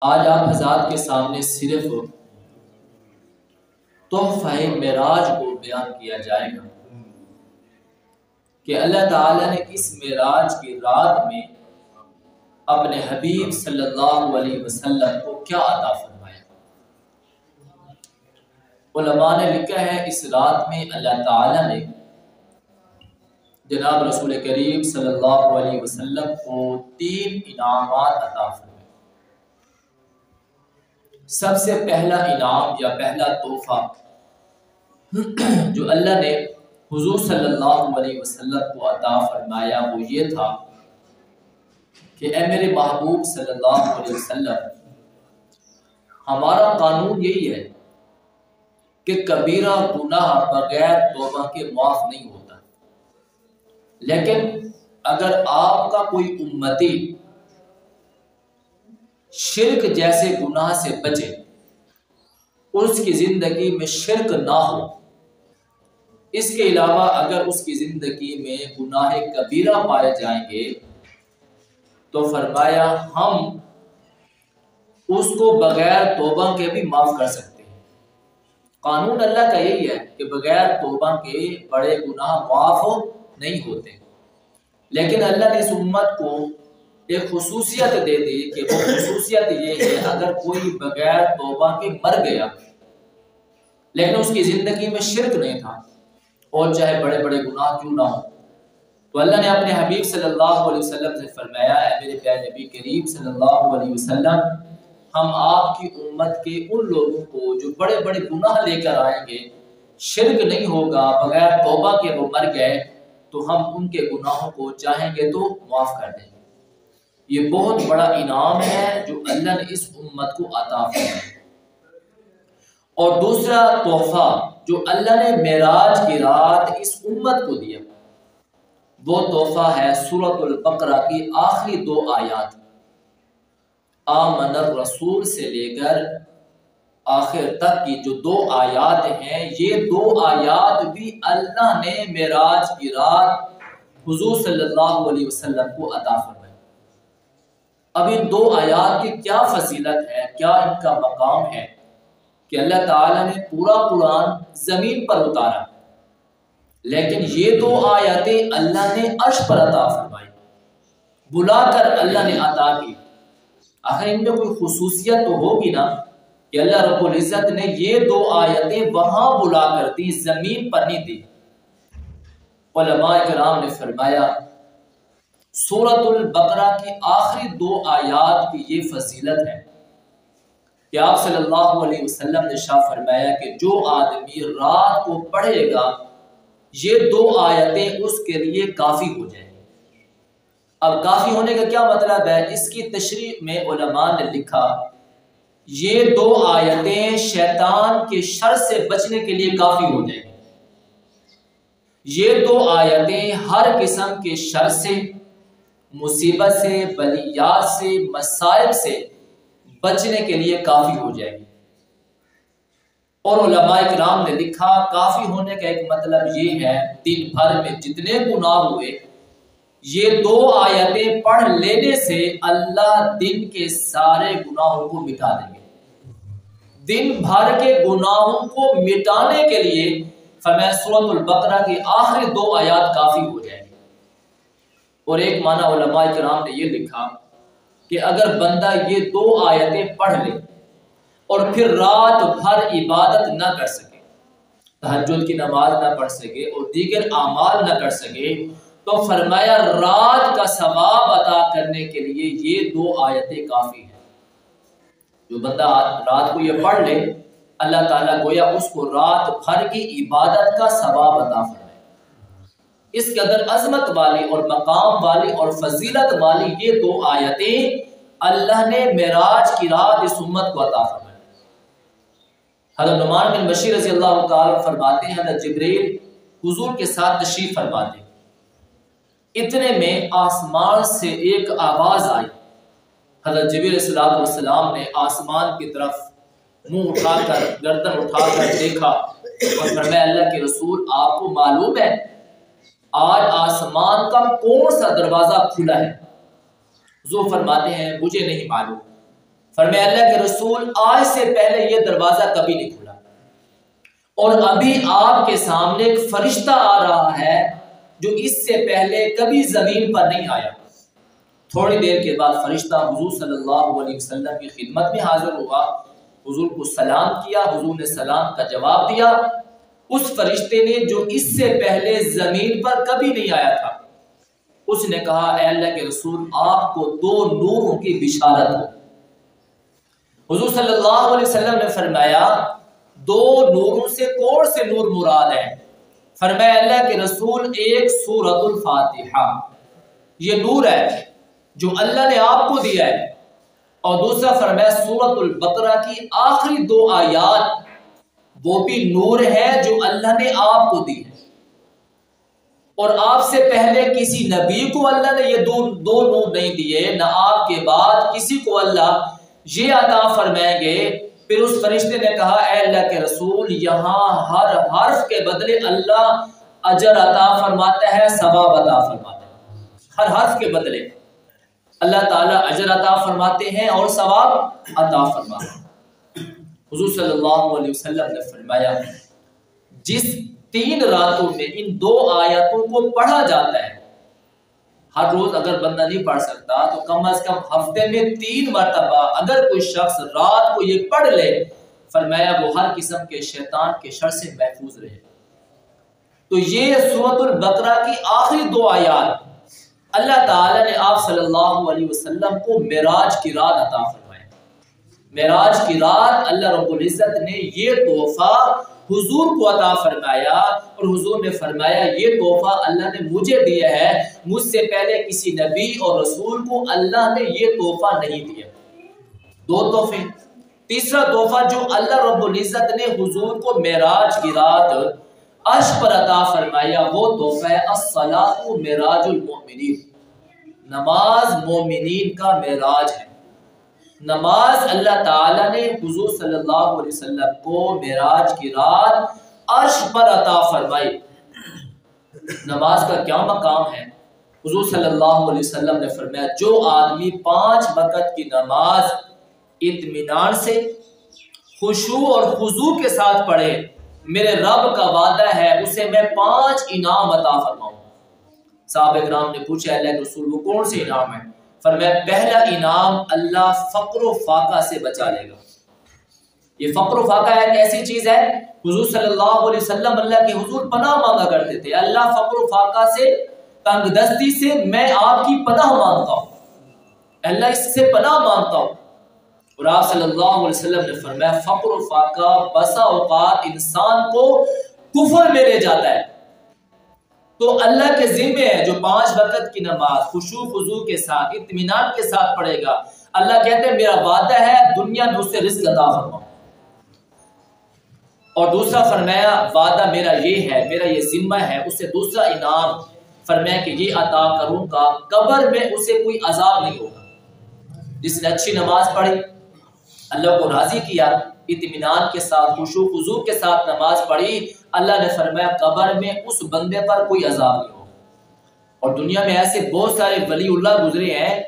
آج آپ حضرات کے سامنے صرف تحفہ معراج کو بیان کیا جائے گا کہ اللہ تعالیٰ نے اس معراج کی رات میں اپنے حبیب صلی اللہ علیہ وسلم کو کیا عطا فرمایا۔ علماء نے لکھا ہے اس رات میں اللہ تعالیٰ نے جناب رسول کریم صلی اللہ علیہ وسلم کو 3 انعامات عطا فرمائے۔ سب سے پہلا انعام یا پہلا تحفہ جو اللہ نے حضور صلی اللہ علیہ وسلم کو عطا فرمایا وہ یہ تھا کہ اے میرے محبوب صلی اللہ علیہ وسلم، ہمارا قانون یہی ہے کہ کبیرہ گناہ بغیر توبہ کے معاف نہیں ہوتا، لیکن اگر آپ کا کوئی امتی شرک جیسے گناہ سے بچے، اس کی زندگی میں شرک نہ ہو، اس کے علاوہ اگر اس کی زندگی میں گناہ کبیرہ پائے جائیں گے تو فرمایا ہم اس کو بغیر توبہ کے بھی معاف کر سکتے ہیں۔ قانون اللہ کا یہی ہے کہ بغیر توبہ کے بڑے گناہ معاف نہیں ہوتے، لیکن اللہ نے اس امت کو ایک خصوصیت دے دی کہ وہ خصوصیت یہ ہے اگر کوئی بغیر توبہ کے مر گیا لیکن اس کی زندگی میں شرک نہیں تھا اور چاہے بڑے بڑے گناہ کیوں نہ ہو، تو اللہ نے اپنے حبیب صلی اللہ علیہ وسلم سے فرمایا اے میرے پیارے نبی کریم صلی اللہ علیہ وسلم، ہم آپ کی امت کے ان لوگوں کو جو بڑے بڑے گناہ لے کر آئیں گے، شرک نہیں ہوگا، بغیر توبہ کے وہ مر گئے تو ہم ان کے گناہوں کو چاہیں گے تو معاف کر دیں گے۔ یہ بہت بڑا انعام ہے جو اللہ نے اس امت کو عطا فرمایا۔ اور دوسرا تحفہ جو اللہ نے معراج کی رات اس امت کو دیا وہ تحفہ ہے سورۃ البقرہ کی آخری 2 آیات، آمن الرسول سے لے کر آخر تک کی جو 2 آیات ہیں، یہ 2 آیات بھی اللہ نے معراج کی رات حضور صلی اللہ علیہ وسلم کو عطا فرمائی۔ اب ان 2 آیات کی کیا فضیلت ہے، کیا ان کا مقام ہے کہ اللہ تعالیٰ نے پورا قرآن زمین پر اتارا، لیکن یہ 2 آیاتیں اللہ نے عرش پر عطا فرمائی، بلا کر اللہ نے عطا کی۔ آخر ان میں کوئی خصوصیت تو ہوگی نا کہ اللہ رب العزت نے یہ 2 آیتیں وہاں بلا کر دی، زمین پر نہیں دی۔ علماء کرام نے فرمایا سورۃ البقرہ کی آخری 2 آیات کی یہ فضیلت ہے کہ آپ صلی اللہ علیہ وسلم نے ارشاد فرمایا کہ جو آدمی رات کو پڑھے گا یہ 2 آیتیں اس کے لیے کافی ہو جائیں گی۔ اب کافی ہونے کا کیا مطلب ہے؟ اس کی تشریح میں علماء نے لکھا یہ 2 آیتیں شیطان کے شر سے بچنے کے لیے کافی ہو جائیں گی۔ یہ 2 آیتیں ہر قسم کے شر سے، مصیبت سے، بلیات سے، مصائب سے بچنے کے لیے کافی ہو جائے گی۔ اور علماء کرام نے لکھا کافی ہونے کا ایک مطلب یہ ہے دن بھر میں جتنے گناہ ہوئے یہ 2 آیتیں پڑھ لینے سے اللہ دن کے سارے گناہوں کو مٹا دیں گے۔ دن بھر کے گناہوں کو مٹانے کے لیے فرمایا سورۃ البقرہ کی آخری 2 آیات کافی ہو جائیں گی۔ اور ایک معنی علماء کرام نے یہ لکھا کہ اگر بندہ یہ 2 آیتیں پڑھ لے اور پھر رات بھر عبادت نہ کر سکے، تہجد کی نماز نہ پڑھ سکے اور دیگر اعمال نہ کر سکے، تو فرمایا رات کا ثواب عطا کرنے کے لیے یہ 2 آیتیں کافی ہیں۔ جو بندہ رات کو یہ پڑھ لے اللہ تعالیٰ گویا اس کو رات بھر کی عبادت کا ثواب عطا فرمائے۔ اس قدر عظمت والی اور مقام والی اور فضیلت والی یہ 2 آیتیں اللہ نے معراج کی رات اس امت کو عطا فرمائی۔ حضرت نعمان بن بشیر رضی اللہ تعالیٰ فرماتے ہیں حضرت جبریل حضور کے ساتھ تشریف فرماتے، اتنے میں آسمان سے ایک آواز آئی۔ حضرت جبریل علیہ السلام نے آسمان کی طرف منہ اٹھا کر گردن اٹھا کر دیکھا اور فرمایا اللہ کے رسول آپ کو معلوم ہے آج آسمان کا کون سا دروازہ کھلا ہے؟ حضور فرماتے ہیں مجھے نہیں معلوم۔ فرمایا اللہ کے رسول آج سے پہلے یہ دروازہ کبھی نہیں کھلا، اور ابھی آپ کے سامنے ایک فرشتہ آ رہا ہے جو اس سے پہلے کبھی زمین پر نہیں آیا۔ تھوڑی دیر کے بعد فرشتہ حضور صلی اللہ علیہ وسلم کی خدمت میں حاضر ہوا، حضور کو سلام کیا، حضور نے سلام کا جواب دیا۔ اس فرشتے نے جو اس سے پہلے زمین پر کبھی نہیں آیا تھا، اس نے کہا اے اللہ کے رسول آپ کو 2 نوروں کی بشارت ہو۔ حضور صلی اللہ علیہ وسلم نے فرمایا 2 نوروں سے کون سے نور مراد ہے؟ فرمایا اللہ کے رسول ایک سورۃ الفاتحہ، یہ نور ہے جو اللہ نے آپ کو دیا ہے، اور دوسرا فرمایا سورۃ البقرہ کی آخری 2 آیات وہ بھی نور ہے جو اللہ نے آپ کو دی ہے، اور آپ سے پہلے کسی نبی کو اللہ نے یہ 2 نور نہیں دیے، نہ آپ کے بعد کسی کو اللہ یہ عطا فرمائیں گے۔ پھر اس فرشتے نے کہا اے اللہ کے رسول یہاں ہر حرف کے بدلے اللہ اجر عطا فرماتا ہے، ثواب عطا فرماتا ہے، ہر حرف کے بدلے اللہ تعالیٰ اجر عطا فرماتے ہیں اور ثواب عطا فرماتے ہیں۔ حضور صلی اللہ علیہ وسلم نے فرمایا جس 3 راتوں میں ان 2 آیاتوں کو پڑھا جاتا ہے، ہر روز اگر بندہ نہیں پڑھ سکتا تو کم از کم ہفتے میں 3 مرتبہ اگر کوئی شخص رات کو یہ پڑھ لے، فرمایا وہ ہر قسم کے شیطان کے شر سے محفوظ رہے۔ تو یہ سورۃ البقرہ کی آخری 2 آیات اللہ تعالیٰ نے آپ صلی اللہ علیہ وسلم کو معراج کی رات عطا فرمایا۔ معراج کی رات اللہ رب العزت نے یہ تحفہ حضور کو عطا فرمایا، اور حضور نے فرمایا یہ تحفہ اللہ نے مجھے دیا ہے، مجھ سے پہلے کسی نبی اور رسول کو اللہ نے یہ تحفہ نہیں دیا۔ 2 تحفے۔ تیسرا تحفہ جو اللہ رب العزت نے حضور کو معراج کی رات عرش پر عطا فرمایا وہ تحفہ ہے الصلاۃ معراج المؤمنین، نماز مومنین کا معراج ہے۔ نماز اللہ تعالیٰ نے حضور صلی اللہ علیہ وسلم کو معراج کی رات عرش پر عطا فرمائی۔ نماز کا کیا مقام ہے؟ حضور صلی اللہ علیہ وسلم نے فرمایا جو آدمی 5 وقت کی نماز اطمینان سے خشوع اور خضوع کے ساتھ پڑھے، میرے رب کا وعدہ ہے اسے میں 5 انعام عطا فرماؤں۔ صحابہ کرام نے پوچھا اللہ کے رسول وہ کون سے انعام ہیں؟ فرمایا پہلا انعام اللہ فقر و فاقہ سے بچا لے گا۔ یہ فقر و فاقہ ایک ایسی چیز ہے، حضور صلی اللہ علیہ وسلم اللہ کے حضور پناہ مانگا کرتے تھے، اللہ فقر و فاقہ سے، تنگ دستی سے میں آپ کی پناہ مانگتا ہوں، اللہ اس سے پناہ مانگتا ہوں۔ اور آپ صلی اللہ علیہ وسلم نے فرمایا فقر و فاقہ بسا اوقات انسان کو کفر میں لے جاتا ہے، تو اللہ کے ذمہ ہے جو 5 وقت کی نماز خشوع خضوع کے ساتھ اطمینان کے ساتھ پڑھے گا، اللہ کہتے ہیں میرا وعدہ ہے دنیا میں اسے رزق عطا فرماؤں۔ اور دوسرا فرمایا وعدہ میرا یہ ہے، میرا یہ ذمہ ہے، اسے دوسرا انعام فرمایا کہ یہ عطا کروں گا قبر میں اسے کوئی عذاب نہیں ہوگا۔ جس نے اچھی نماز پڑھی، اللہ کو راضی کیا، اطمینان کے ساتھ خشوع خضوع کے ساتھ نماز پڑھی، اللہ نے فرمایا قبر میں اس بندے پر کوئی عذاب نہیں ہوگا۔ اور دنیا میں ایسے بہت سارے ولی اللہ گزرے ہیں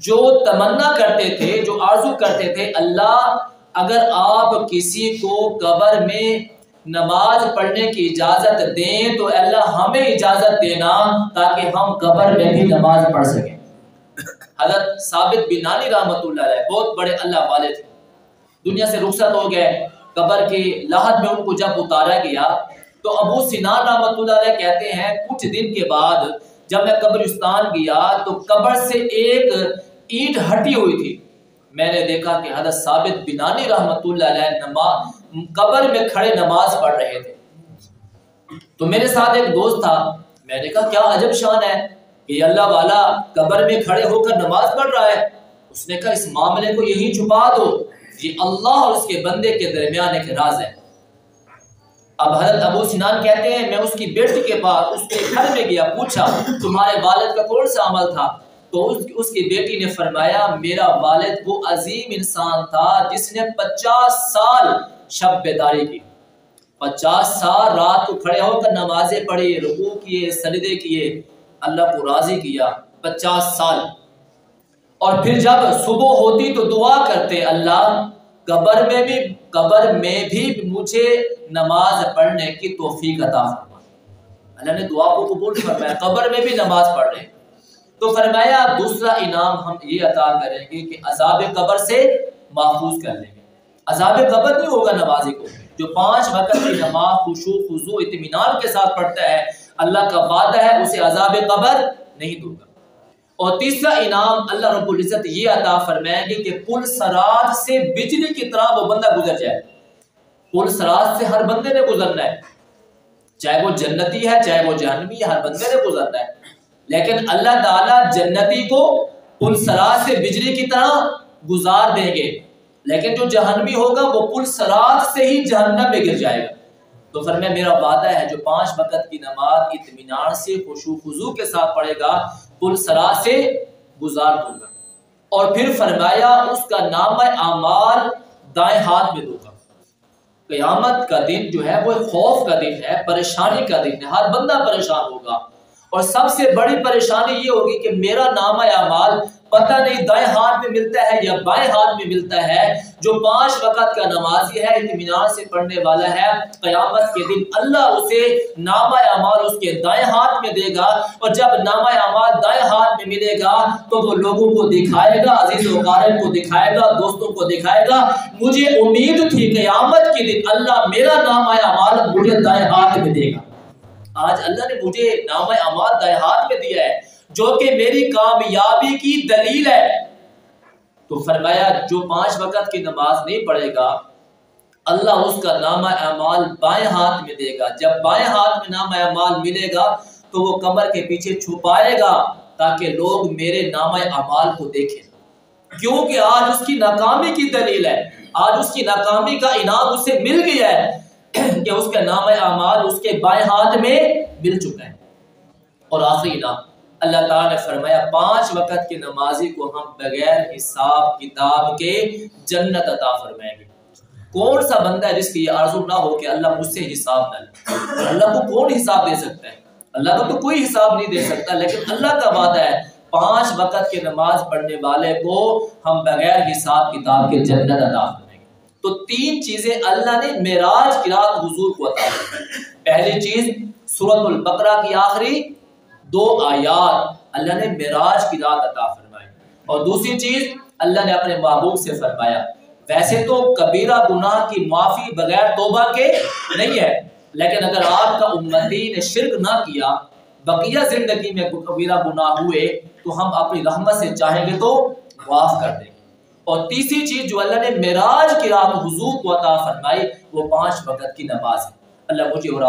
جو تمنا کرتے تھے، جو آرزو کرتے تھے اللہ اگر آپ کسی کو قبر میں نماز پڑھنے کی اجازت دیں تو اللہ ہمیں اجازت دینا تاکہ ہم قبر میں بھی نماز پڑھ سکیں۔ حضرت ثابت بنانی رحمۃ اللہ علیہ بہت بڑے اللہ والے تھے، دنیا سے رخصت ہو گئے، قبر کے لحد میں ان کو جب اتارا گیا تو ابو سنان رحمۃ اللہ علیہ کہتے ہیں کچھ دن کے بعد جب میں قبرستان گیا تو قبر سے ایک اینٹ ہٹی ہوئی تھی، میں نے دیکھا کہ حضرت ثابت بنانی رحمۃ اللہ علیہ قبر میں کھڑے نماز پڑھ رہے تھے۔ تو میرے ساتھ ایک دوست تھا، میں نے کہا کیا عجب شان ہے کہ اللہ والا قبر میں کھڑے ہو کر نماز پڑھ رہا ہے۔ اس نے کہا اس معاملے کو یہی چھپا دو، یہ اللہ اور اس کے بندے کے درمیان ایک راز ہے۔ اب حضرت ابو سنان کہتے ہیں میں اس کی بیٹی کے پاس اس کے گھر میں گیا، پوچھا تمہارے والد کا کون سا عمل تھا؟ تو اس کی بیٹی نے فرمایا میرا والد وہ عظیم انسان تھا جس نے 50 سال شب بیداری کی، 50 سال رات کو کھڑے ہو کر نمازیں پڑھی، رکوع کیے، سجدے کیے، اللہ کو راضی کیا، 50 سال۔ اور پھر جب صبح ہوتی تو دعا کرتے اللہ قبر میں بھی مجھے نماز پڑھنے کی توفیق عطا فرما۔ اللہ نے دعا کو قبول فرمایا، قبر میں بھی نماز پڑھ رہے ہیں۔ تو فرمایا دوسرا انعام ہم یہ عطا کریں گے کہ عذاب قبر سے محفوظ کر لیں گے۔ عذاب قبر نہیں ہوگا نمازی کو، جو 5 وقت کی نماز خشوع خضوع اطمینان کے ساتھ پڑھتا ہے، اللہ کا وعدہ ہے اسے عذاب قبر نہیں دوں گا۔ اور تیسرا انعام اللہ رب العزت یہ عطا فرمائیں گے کہ پل صراط سے بجلی کی طرح وہ بندہ گزر جائے۔ پل صراط سے ہر بندے نے گزرنا ہے، چاہے وہ جنتی ہے چاہے وہ جہنمی ہے، ہر بندے نے گزرنا ہے۔ لیکن اللہ تعالیٰ جنتی کو پل صراط سے بجلی کی طرح گزار دیں گے، لیکن جو جہنمی ہوگا وہ پل صراط سے ہی جہنم میں گر جائے گا۔ تو فرمایا میرا وعدہ ہے جو 5 وقت کی نماز اطمینان سے خشوع خضوع کے ساتھ پڑھے گا پل صراط سے گزار دوں گا۔ اور پھر فرمایا اس کا نامہ اعمال دائیں ہاتھ میں دوں گا۔ قیامت کا دن جو ہے وہ خوف کا دن ہے، پریشانی کا دن ہے، ہر بندہ پریشان ہوگا۔ اور سب سے بڑی پریشانی یہ ہوگی کہ میرا نامہ اعمال پتہ نہیں دائیں ہاتھ میں ملتا ہے یا بائیں ہاتھ میں ملتا ہے۔ جو 5 وقت کا نمازی ہے، اطمینان سے پڑھنے والا ہے، قیامت کے دن اللہ اسے نامہ اعمال اس کے دائیں ہاتھ میں دے گا۔ اور جب نامہ اعمال دائیں ہاتھ میں ملے گا تو وہ لوگوں کو دکھائے گا، عزیز و اقارب کو دکھائے گا، دوستوں کو دکھائے گا، مجھے امید تھی قیامت کے دن اللہ میرا نامہ اعمال مجھے دائیں ہاتھ میں دے گا۔ آج اللہ نے مجھے نامہ اعمال دائیں ہاتھ میں دیا ہے جو کہ میری کامیابی کی دلیل ہے۔ تو فرمایا جو 5 وقت کی نماز نہیں پڑھے گا اللہ اس کا نامہ اعمال بائیں ہاتھ میں دے گا۔ جب بائیں ہاتھ میں نامہ اعمال ملے گا تو وہ کمر کے پیچھے چھپائے گا تاکہ لوگ میرے نامہ اعمال کو دیکھیں، کیونکہ آج اس کی ناکامی کی دلیل ہے، آج اس کی ناکامی کا انعام اسے مل گیا ہے کہ اس کا نامہ اعمال اس کے بائیں ہاتھ میں مل چکا ہے۔ اور آخری انعام اللہ تعالیٰ نے فرمایا 5 وقت کے نمازی کو ہم بغیر حساب کتاب کے جنت عطا فرمائیں گے۔ کون سا بندہ ہے جس کی یہ آرزو نہ ہو کہ اللہ مجھ سے حساب نہ لے؟ اللہ کو کون حساب دے سکتا ہے؟ اللہ کو تو کوئی حساب نہیں دے سکتا، لیکن اللہ کا وعدہ ہے 5 وقت کے نماز پڑھنے والے کو ہم بغیر حساب کتاب کے جنت عطا فرمائیں گے۔ تو 3 چیزیں اللہ نے معراج کی رات حضور کو عطا فرمائی۔ پہلی چیز سورۃ البقرہ کی آخری 2 آیات اللہ نے معراج کی رات عطا فرمائی، اور دوسری چیز اللہ نے اپنے محبوب سے فرمایا ویسے تو کبیرہ گناہ کی معافی بغیر توبہ کے نہیں ہے، لیکن اگر آپ کا امتی نے شرک نہ کیا، بقیہ زندگی میں کبیرہ گناہ ہوئے تو ہم اپنی رحمت سے چاہیں گے تو معاف کر دیں گے۔ اور تیسری چیز جو اللہ نے معراج کی رات حضور کو عطا فرمائی وہ 5 وقت کی نماز ہے۔ اللہ مجھے اور